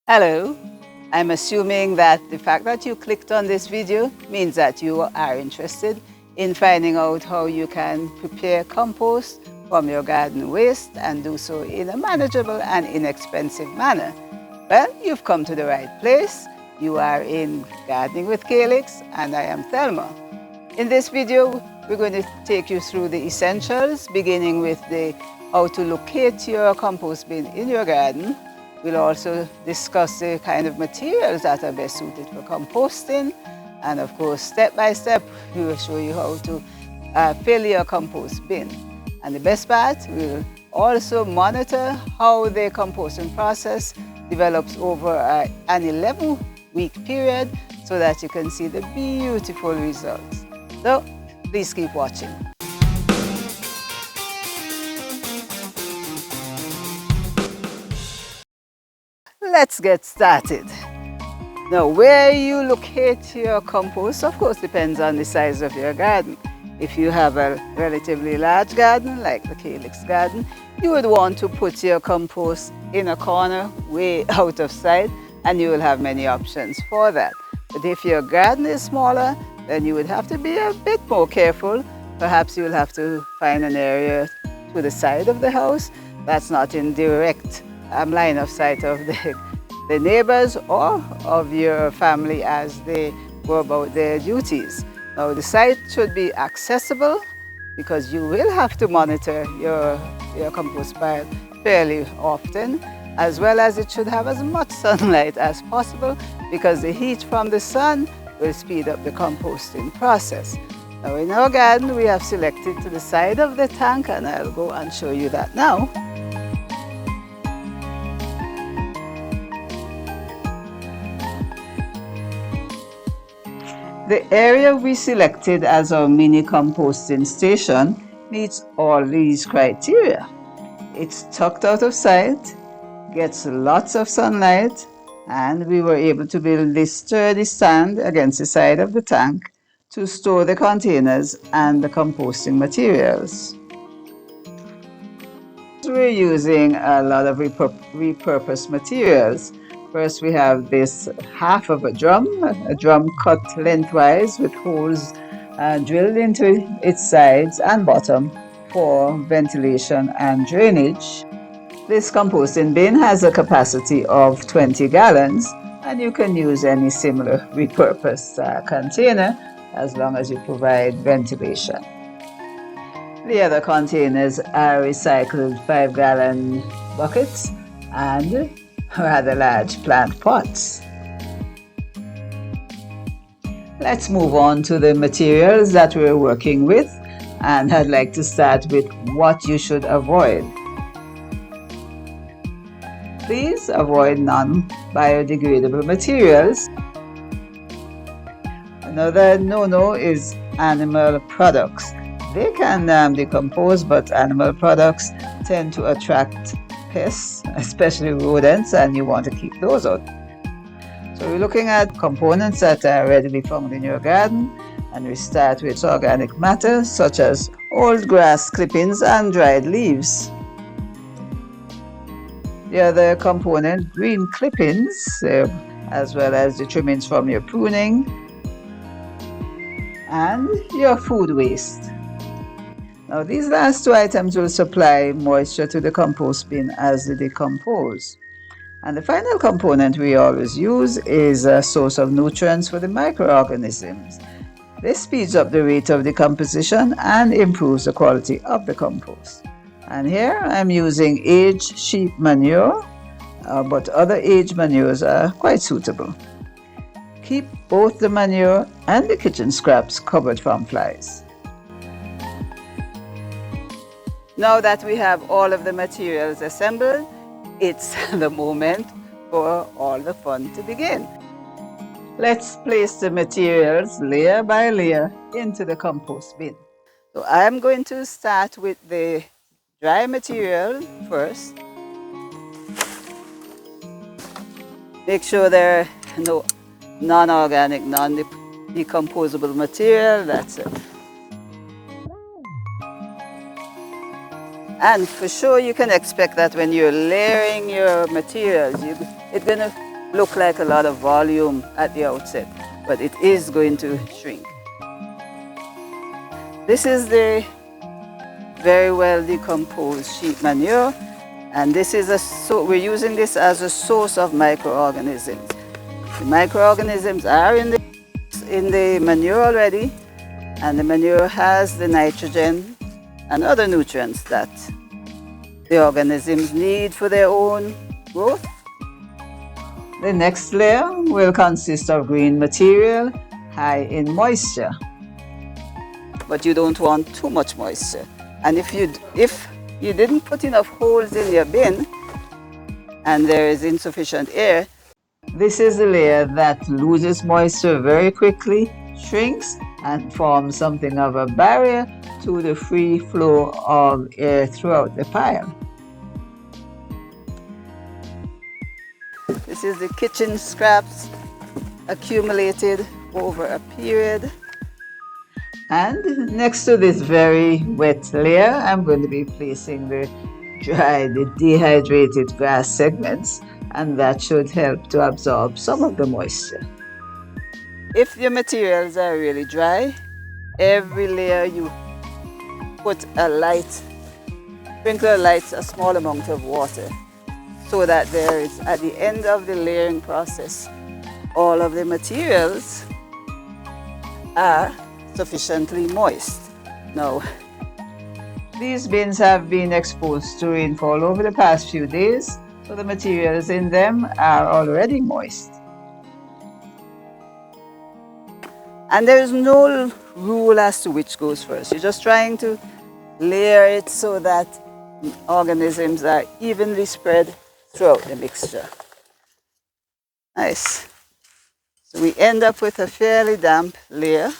Hello, I'm assuming that the fact that you clicked on this video means that you are interested in finding out how you can prepare compost from your garden waste and do so in a manageable and inexpensive manner. Well, you've come to the right place. You are in Gardening with Calyx and I am Thelma. In this video, we're going to take you through the essentials, beginning with how to locate your compost bin in your garden. We'll also discuss the kind of materials that are best suited for composting. And of course, step by step, we will show you how to fill your compost bin. And the best part, we'll also monitor how the composting process develops over an 11-week period so that you can see the beautiful results. So please keep watching. Let's get started. Now, where you locate your compost, of course, depends on the size of your garden. If you have a relatively large garden, like the Calyx garden, you would want to put your compost in a corner, way out of sight, and you will have many options for that. But if your garden is smaller, then you would have to be a bit more careful. Perhaps you will have to find an area to the side of the house that's not in direct line of sight of the neighbors or of your family as they go about their duties. Now, the site should be accessible because you will have to monitor your compost pile fairly often, as well as it should have as much sunlight as possible because the heat from the sun will speed up the composting process. Now, in our garden, we have selected to the side of the tank, and I'll go and show you that now. The area we selected as our mini composting station meets all these criteria. It's tucked out of sight, gets lots of sunlight, and we were able to build this sturdy stand against the side of the tank to store the containers and the composting materials. We're using a lot of repurposed materials. First, we have this half of a drum cut lengthwise with holes drilled into its sides and bottom for ventilation and drainage. This composting bin has a capacity of 20 gallons, and you can use any similar repurposed container as long as you provide ventilation. The other containers are recycled 5-gallon buckets and rather large plant pots. Let's move on to the materials that we're working with, and I'd like to start with what you should avoid. Please avoid non-biodegradable materials. Another no-no is animal products. They can decompose, but animal products tend to attract pests, especially rodents, and you want to keep those out. So we're looking at components that are readily found in your garden, and we start with organic matter such as old grass clippings and dried leaves. The other component, green clippings, as well as the trimmings from your pruning and your food waste. Now, these last two items will supply moisture to the compost bin as they decompose. And the final component we always use is a source of nutrients for the microorganisms. This speeds up the rate of decomposition and improves the quality of the compost. And here I'm using aged sheep manure, but other aged manures are quite suitable. Keep both the manure and the kitchen scraps covered from flies. Now that we have all of the materials assembled, it's the moment for all the fun to begin. Let's place the materials layer by layer into the compost bin. So I'm going to start with the dry material first. Make sure there are no non-organic, non-decomposable material. That's it. And for sure, you can expect that when you're layering your materials, it's going to look like a lot of volume at the outset, but it is going to shrink. This is the very well decomposed sheep manure, and this is we're using this as a source of microorganisms. The microorganisms are in the manure already, and the manure has the nitrogen and other nutrients that the organisms need for their own growth. The next layer will consist of green material high in moisture. But you don't want too much moisture. And if you didn't put enough holes in your bin and there is insufficient air, this is the layer that loses moisture very quickly, shrinks, and forms something of a barrier to the free flow of air throughout the pile. This is the kitchen scraps accumulated over a period. And next to this very wet layer, I'm going to be placing the dehydrated grass segments, and that should help to absorb some of the moisture. If your materials are really dry, every layer you put sprinkle a small amount of water, so that there is, at the end of the layering process, all of the materials are sufficiently moist. Now, these bins have been exposed to rainfall over the past few days, so the materials in them are already moist. And there is no rule as to which goes first. You're just trying to layer it so that organisms are evenly spread throughout the mixture. Nice. So we end up with a fairly damp layer.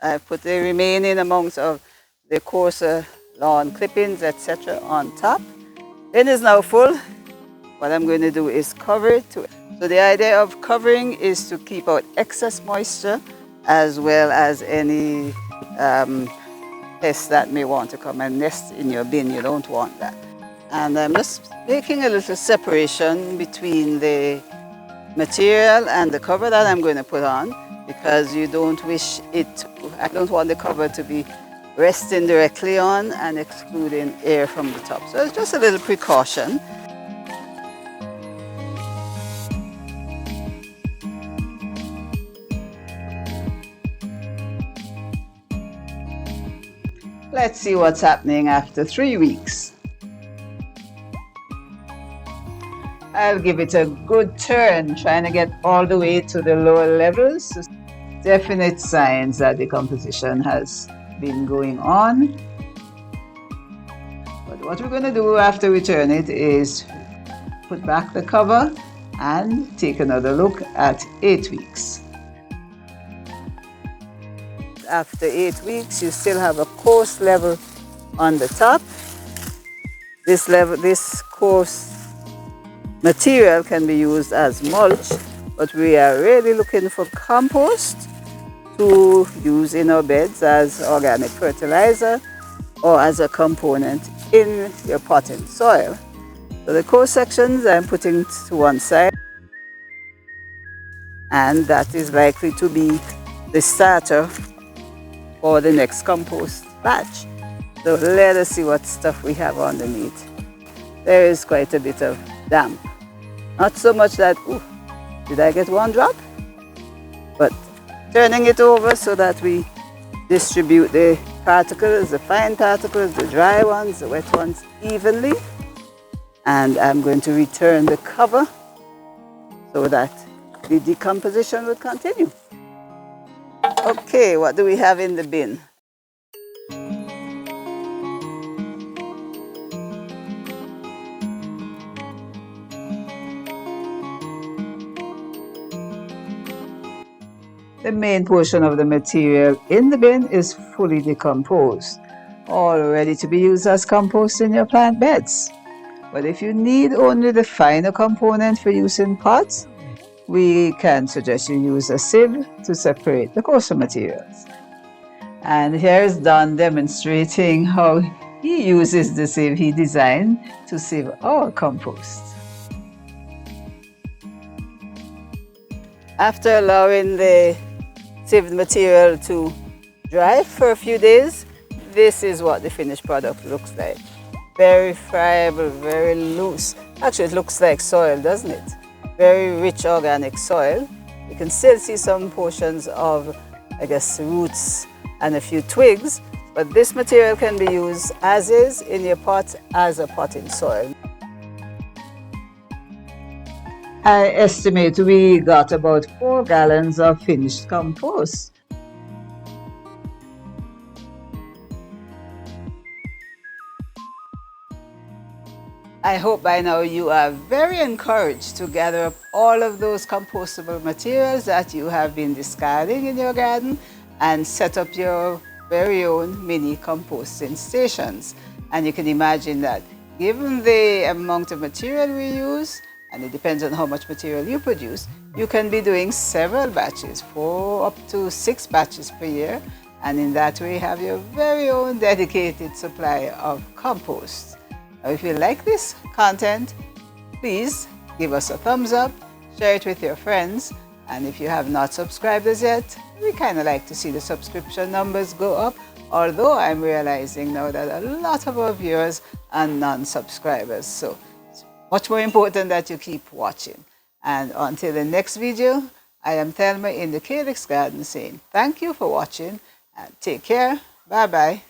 I put the remaining amount of the coarser lawn clippings, etc. on top. Bin is now full. What I'm going to do is cover it. So the idea of covering is to keep out excess moisture as well as any pests that may want to come and nest in your bin. You don't want that. And I'm just making a little separation between the material and the cover that I'm going to put on, because you don't wish I don't want the cover to be resting directly on and excluding air from the top. So it's just a little precaution. Let's see what's happening after 3 weeks. I'll give it a good turn, trying to get all the way to the lower levels. Definite signs that decomposition has been going on. But what we're going to do after we turn it is put back the cover and take another look at 8 weeks. After 8 weeks, you still have a coarse level on the top. This coarse material can be used as mulch, but we are really looking for compost to use in our beds as organic fertilizer or as a component in your potting soil. So the coarse sections I'm putting to one side, and that is likely to be the starter for the next compost batch. So let us see what stuff we have underneath. There is quite a bit of damp. Not so much that, ooh, did I get one drop? But turning it over so that we distribute the particles, the fine particles, the dry ones, the wet ones evenly. And I'm going to return the cover so that the decomposition will continue. Okay, what do we have in the bin? The main portion of the material in the bin is fully decomposed, all ready to be used as compost in your plant beds. But if you need only the finer component for use in pots, we can suggest you use a sieve to separate the coarser materials. And here's Don demonstrating how he uses the sieve he designed to sieve our compost. After allowing the sieved material to dry for a few days, this is what the finished product looks like. Very friable, very loose. Actually, it looks like soil, doesn't it? Very rich organic soil. You can still see some portions of, I guess, roots and a few twigs, but this material can be used as is in your pot as a potting soil. I estimate we got about 4 gallons of finished compost. I hope by now you are very encouraged to gather up all of those compostable materials that you have been discarding in your garden and set up your very own mini composting stations. And you can imagine that given the amount of material we use, and it depends on how much material you produce, you can be doing several batches, 4 up to 6 batches per year, and in that way have your very own dedicated supply of compost. Now, if you like this content, please give us a thumbs up, share it with your friends, and if you have not subscribed as yet, we kind of like to see the subscription numbers go up, although I'm realizing now that a lot of our viewers are non-subscribers. So much more important that you keep watching. And until the next video, I am Thelma in the Calyx Garden saying thank you for watching and take care. Bye-bye.